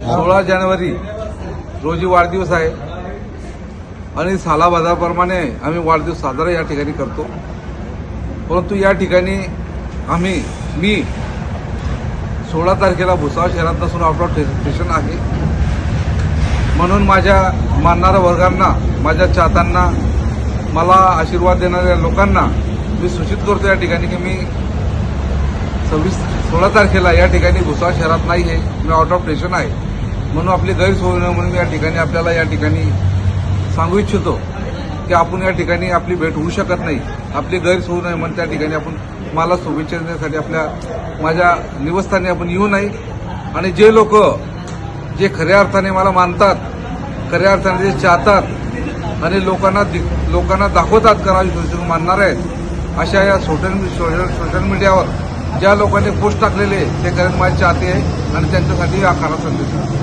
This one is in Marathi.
16 जानेवारी रोजी वाढदिवस आहे आणि सालाबादाप्रमाणे आम्ही वाढदिवस साजरा या ठिकाणी करतो. परंतु या ठिकाणी मी 16 तारखेला भुसावळ शहरात नसून आउट ऑफ स्टेशन आहे. म्हणून माझ्या मानणाऱ्या वर्गांना, माझ्या चाहत्यांना, मला आशीर्वाद देणाऱ्या लोकांना मी सूचित करतो या ठिकाणी की मी 16 तारखेला या ठिकाणी भुसावळ शहरात नाही आहे, मी आउट ऑफ स्टेशन आहे. म्हणून आपली गैरसोय न म्हणून मी या ठिकाणी आपल्याला या ठिकाणी सांगू इच्छितो की आपण या ठिकाणी आपली भेट होऊ शकत नाही. आपली गैरसोय नाही म्हणून त्या ठिकाणी आपण मला शुभेच्छा देण्यासाठी माझ्या निवासस्थानी आपण येऊ नये. आणि जे लोक जे खऱ्या अर्थाने मला मानतात, खऱ्या अर्थाने जे चाहतात आणि लोकांना दाखवतात करावी मानणार आहेत, अशा या सोशल मीडियावर ज्या लोकांनी पोस्ट टाकलेले ते खरंच माझे चाहते आहे आणि त्यांच्यासाठी हा खरा संदेश आहे.